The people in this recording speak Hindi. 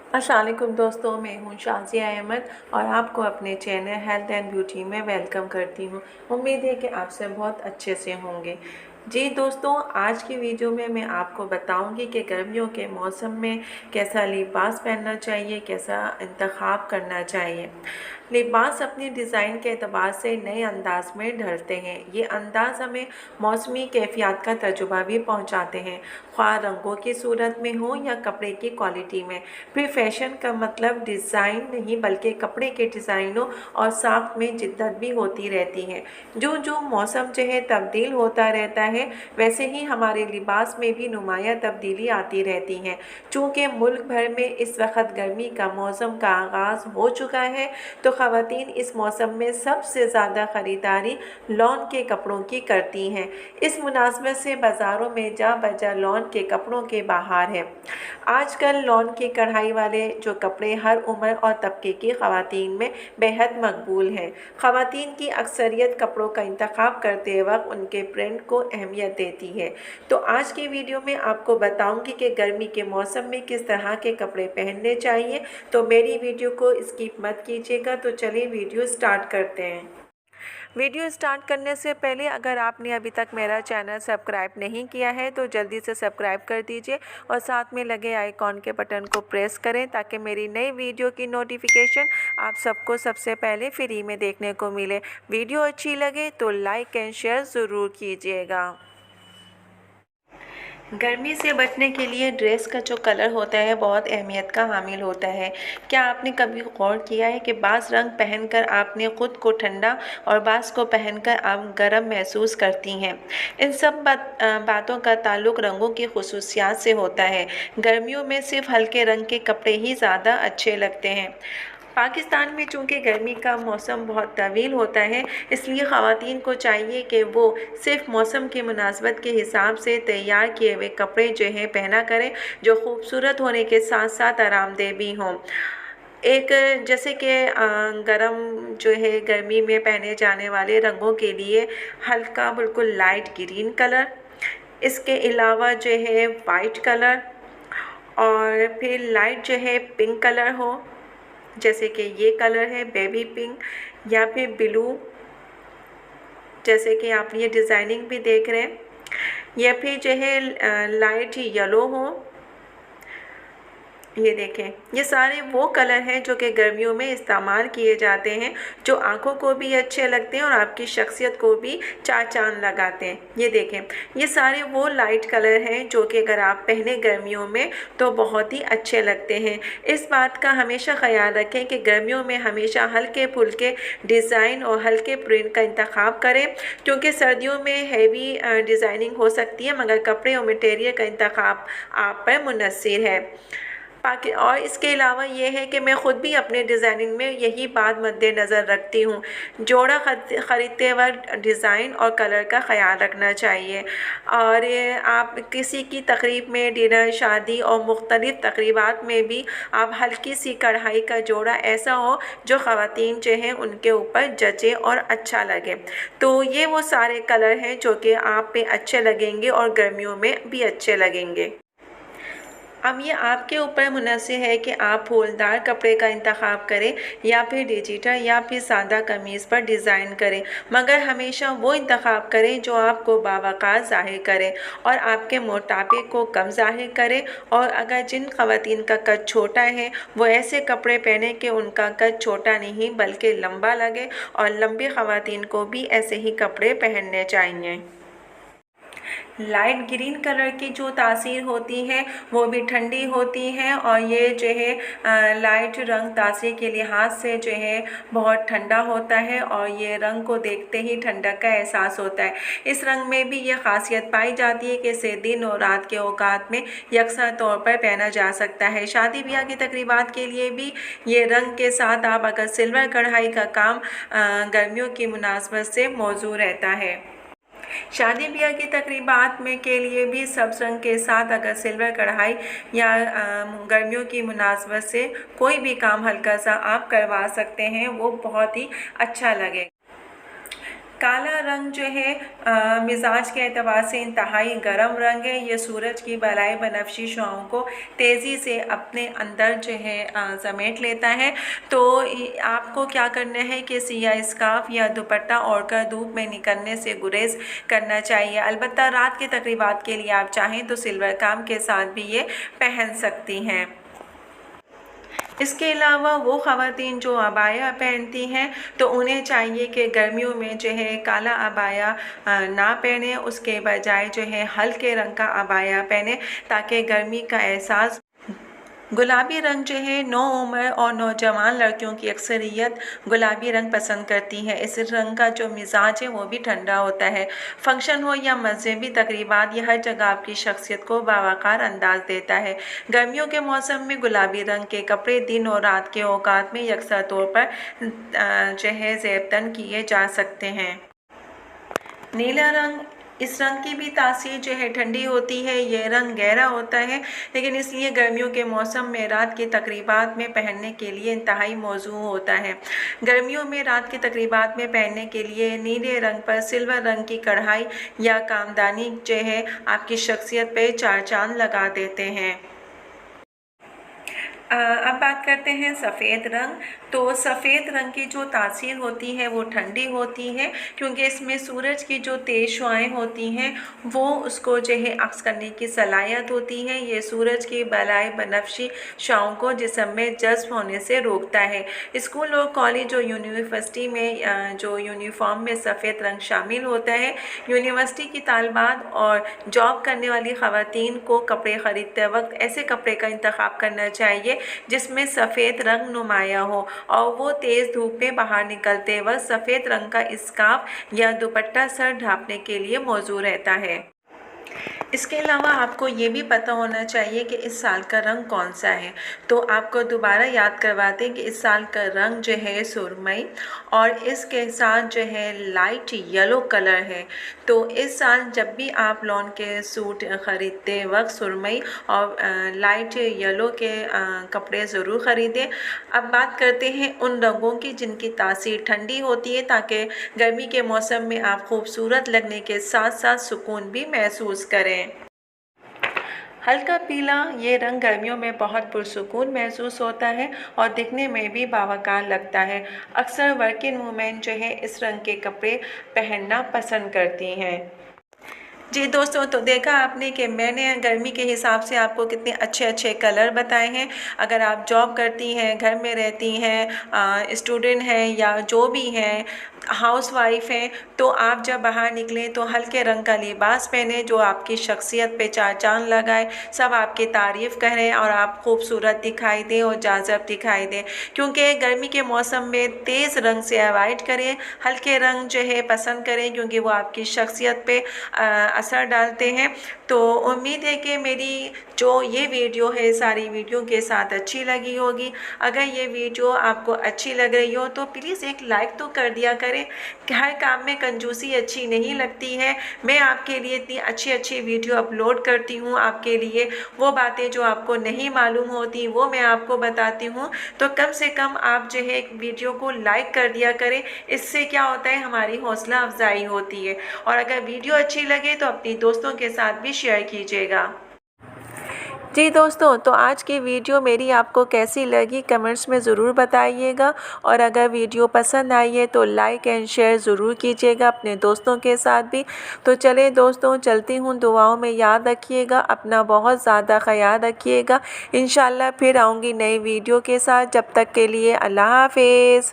अस्सलाम वालेकुम दोस्तों, मैं हूं शाज़िया अहमद और आपको अपने चैनल हेल्थ एंड ब्यूटी में वेलकम करती हूं। उम्मीद है कि आप सब बहुत अच्छे से होंगे। जी दोस्तों, आज की वीडियो में मैं आपको बताऊंगी कि गर्मियों के मौसम में कैसा लिबास पहनना चाहिए, कैसा इंतखाब करना चाहिए। लिबास अपनी डिज़ाइन के एतबार से नए अंदाज में ढलते हैं। ये अंदाज हमें मौसमी कैफियत का तजुर्बा भी पहुंचाते हैं, ख्वाह रंगों की सूरत में हो या कपड़े की क्वालिटी में। फिर फैशन का मतलब डिज़ाइन नहीं बल्कि कपड़े के डिज़ाइनों और साख में जिद्दत भी होती रहती है। जो जो मौसम जो है तब्दील होता रहता है, वैसे ही हमारे लिबास में भी नुमाया तब्दीली आती रहती है। चूँकि मुल्क भर में इस वक्त गर्मी का मौसम का आगाज़ हो चुका है, तो ख़वातीन इस मौसम में सबसे ज़्यादा ख़रीदारी लॉन के कपड़ों की करती हैं। इस मुनासबत से बाज़ारों में जा बजा लॉन के कपड़ों के बहार है। आजकल लॉन के कढ़ाई वाले जो कपड़े हर उम्र और तबके की ख़वातीन में बेहद मकबूल हैं। ख़वातीन की अक्सरियत कपड़ों का इंतखाब करते वक्त उनके प्रिंट को अहमियत देती है। तो आज की वीडियो में आपको बताऊंगी कि गर्मी के मौसम में किस तरह के कपड़े पहनने चाहिए। तो मेरी वीडियो को स्किप मत कीजिएगा। तो चलिए वीडियो स्टार्ट करते हैं। वीडियो स्टार्ट करने से पहले अगर आपने अभी तक मेरा चैनल सब्सक्राइब नहीं किया है तो जल्दी से सब्सक्राइब कर दीजिए और साथ में लगे आइकॉन के बटन को प्रेस करें ताकि मेरी नई वीडियो की नोटिफिकेशन आप सबको सबसे पहले फ्री में देखने को मिले। वीडियो अच्छी लगे तो लाइक एंड शेयर ज़रूर कीजिएगा। गर्मी से बचने के लिए ड्रेस का जो कलर होता है बहुत अहमियत का हामिल होता है। क्या आपने कभी गौर किया है कि बाज़ रंग पहनकर आपने ख़ुद को ठंडा और बाज़ को पहनकर आप गर्म महसूस करती हैं। इन सब बातों का ताल्लुक़ रंगों की ख़ुसूसियात से होता है। गर्मियों में सिर्फ हल्के रंग के कपड़े ही ज़्यादा अच्छे लगते हैं। पाकिस्तान में चूँकि गर्मी का मौसम बहुत तवील होता है, इसलिए ख़वातीन को चाहिए कि वो सिर्फ मौसम की मुनासबत के हिसाब से तैयार किए हुए कपड़े जो हैं पहना करें, जो खूबसूरत होने के साथ साथ आरामदेह भी हों। एक जैसे कि गरम जो है गर्मी में पहने जाने वाले रंगों के लिए हल्का बिल्कुल लाइट ग्रीन कलर, इसके अलावा जो है वाइट कलर और फिर लाइट जो है पिंक कलर हो, जैसे कि ये कलर है बेबी पिंक या फिर ब्लू, जैसे कि आप ये डिज़ाइनिंग भी देख रहे हैं, या फिर जो है लाइट येलो हो। ये देखें, ये सारे वो कलर हैं जो कि गर्मियों में इस्तेमाल किए जाते हैं, जो आँखों को भी अच्छे लगते हैं और आपकी शख्सियत को भी चार चाँद लगाते हैं। ये देखें, ये सारे वो लाइट कलर हैं जो कि अगर आप पहने गर्मियों में तो बहुत ही अच्छे लगते हैं। इस बात का हमेशा ख़याल रखें कि गर्मियों में हमेशा हल्के फुल्के डिज़ाइन और हल्के प्रिंट का इंतखाब करें, क्योंकि सर्दियों में हैवी डिज़ाइनिंग हो सकती है, मगर कपड़े और मटेरियल का इंतखाब आप पर मुनहसर है। और इसके अलावा ये है कि मैं ख़ुद भी अपने डिज़ाइनिंग में यही बात मद्देनज़र रखती हूँ। जोड़ा ख़रीदते वक्त डिज़ाइन और कलर का ख़याल रखना चाहिए। और आप किसी की तकरीब में, डिनर, शादी और मुख्तलिफ़ तकरीबात में भी आप हल्की सी कढ़ाई का जोड़ा ऐसा हो जो ख़वातीन जो हैं उनके ऊपर जचे और अच्छा लगे। तो ये वो सारे कलर हैं जो कि आप पे अच्छे लगेंगे और गर्मियों में भी अच्छे लगेंगे। अब ये आपके ऊपर मुनहसर है कि आप फूलदार कपड़े का इंतखाब करें या फिर डिजिटल या फिर सादा कमीज़ पर डिज़ाइन करें, मगर हमेशा वो इंतखाब करें जो आपको बावक़ार ज़ाहिर करे और आपके मोटापे को कम ज़ाहिर करे। और अगर जिन ख़वातीन का कद छोटा है वो ऐसे कपड़े पहने कि उनका कद छोटा नहीं बल्कि लंबा लगे, और लंबी ख़वातीन को भी ऐसे ही कपड़े पहनने चाहिए। लाइट ग्रीन कलर की जो तासीर होती है वो भी ठंडी होती है, और ये जो है लाइट रंग तासीर के लिहाज से जो है बहुत ठंडा होता है और ये रंग को देखते ही ठंडक का एहसास होता है। इस रंग में भी ये ख़ासियत पाई जाती है कि इसे दिन और रात के औकात में यकसा तौर पर पहना जा सकता है। शादी ब्याह की तकरीबात के लिए भी ये रंग के साथ आप अगर सिल्वर कढ़ाई का काम गर्मियों की मुनासबत से मौजू रहता है। शादी ब्याह की तकरीबात में के लिए भी सब्ज़ रंग के साथ अगर सिल्वर कढ़ाई या गर्मियों की मुनासबत से कोई भी काम हल्का सा आप करवा सकते हैं, वो बहुत ही अच्छा लगेगा। काला रंग जो है मिजाज के एतबार से इंतहाई गर्म रंग है। ये सूरज की बलाई बनफशी शुआओं को तेज़ी से अपने अंदर जो है समेट लेता है। तो आपको क्या करना है कि सियाह स्कार्फ या दुपट्टा ओढ़कर धूप में निकलने से गुरेज करना चाहिए। अलबत्ता रात के तकरीबात के लिए आप चाहें तो सिल्वर काम के साथ भी ये पहन सकती हैं। इसके अलावा वो ख़वातीन जो अबाया पहनती हैं तो उन्हें चाहिए कि गर्मियों में जो है काला अबाया ना पहने, उसके बजाय जो है हल्के रंग का अबाया पहने ताकि गर्मी का एहसास। गुलाबी रंग जो है नौउम्र और नौजवान लड़कियों की अक्सरियत गुलाबी रंग पसंद करती है। इस रंग का जो मिजाज है वो भी ठंडा होता है। फंक्शन हो या मजहबी तकरीबात, ये हर जगह आपकी शख्सियत को बावकार अंदाज देता है। गर्मियों के मौसम में गुलाबी रंग के कपड़े दिन और रात के औकात में यकसा तौर पर जो है ज़ेबतन किए जा सकते हैं। नीला रंग, इस रंग की भी तासीर जो है ठंडी होती है। ये रंग गहरा होता है लेकिन इसलिए गर्मियों के मौसम में रात की तकरीबात में पहनने के लिए इंतहाई मौजू होता है। गर्मियों में रात की तकरीबात में पहनने के लिए नीले रंग पर सिल्वर रंग की कढ़ाई या कामदानी जो है आपकी शख्सियत पे चार चांद लगा देते हैं। अब बात करते हैं सफ़ेद रंग। तो सफ़ेद रंग की जो तासीर होती है वो ठंडी होती है क्योंकि इसमें सूरज की जो तेज़ शुआएँ होती हैं वो उसको जो है अक्स करने की सलाहियत होती है। ये सूरज की बलाई बनफशी शुआओं को जिस्म में जज्ब होने से रोकता है। स्कूल और कॉलेज और यूनिवर्सिटी में जो यूनिफॉर्म में सफ़ेद रंग शामिल होता है। यूनिवर्सिटी की तालिबात और जॉब करने वाली ख़वातीन को कपड़े ख़रीदते वक्त ऐसे कपड़े का इंतखाब करना चाहिए जिसमें सफ़ेद रंग नुमाया हो और वो तेज़ धूप में बाहर निकलते वक्त सफ़ेद रंग का स्कार्फ या दुपट्टा सर ढांपने के लिए मौजूद रहता है। इसके अलावा आपको ये भी पता होना चाहिए कि इस साल का रंग कौन सा है। तो आपको दोबारा याद करवाते हैं कि इस साल का रंग जो है सुरमई और इसके साथ जो है लाइट येलो कलर है। तो इस साल जब भी आप लॉन के सूट ख़रीदते वक्त सुरमई और लाइट येलो के कपड़े ज़रूर ख़रीदें। अब बात करते हैं उन रंगों की जिनकी तासीर ठंडी होती है ताकि गर्मी के मौसम में आप खूबसूरत लगने के साथ साथ सुकून भी महसूस करें। हल्का पीला, ये रंग गर्मियों में बहुत पुरसुकून महसूस होता है और दिखने में भी बावकार लगता है। अक्सर वर्किंग वुमेन जो है इस रंग के कपड़े पहनना पसंद करती हैं। जी दोस्तों, तो देखा आपने कि मैंने गर्मी के हिसाब से आपको कितने अच्छे अच्छे कलर बताए हैं। अगर आप जॉब करती हैं, घर में रहती हैं, स्टूडेंट हैं या जो भी हैं, हाउस वाइफ हैं, तो आप जब बाहर निकलें तो हल्के रंग का लिबास पहने जो आपकी शख्सियत पे चार चांद लगाए, सब आपकी तारीफ़ करें और आप खूबसूरत दिखाई दें और जाज़ब दिखाई दें। क्योंकि गर्मी के मौसम में तेज़ रंग से अवॉइड करें, हल्के रंग जो है पसंद करें क्योंकि वो आपकी शख्सियत पे असर डालते हैं। तो उम्मीद है कि मेरी जो ये वीडियो है सारी वीडियो के साथ अच्छी लगी होगी। अगर ये वीडियो आपको अच्छी लग रही हो तो प्लीज़ एक लाइक तो कर दिया करें। हर काम में कंजूसी अच्छी नहीं लगती है। मैं आपके लिए इतनी अच्छी अच्छी वीडियो अपलोड करती हूँ, आपके लिए वो बातें जो आपको नहीं मालूम होती वो मैं आपको बताती हूँ। तो कम से कम आप जो है वीडियो को लाइक कर दिया करें। इससे क्या होता है, हमारी हौसला अफजाई होती है। और अगर वीडियो अच्छी लगे तो अपनी दोस्तों के साथ भी शेयर कीजिएगा। जी दोस्तों, तो आज की वीडियो मेरी आपको कैसी लगी कमेंट्स में ज़रूर बताइएगा और अगर वीडियो पसंद आई है तो लाइक एंड शेयर ज़रूर कीजिएगा अपने दोस्तों के साथ भी। तो चलें दोस्तों, चलती हूँ, दुआओं में याद रखिएगा, अपना बहुत ज़्यादा ख्याल रखिएगा। इंशाल्लाह फिर आऊँगी नई वीडियो के साथ। जब तक के लिए अल्लाह हाफिज़।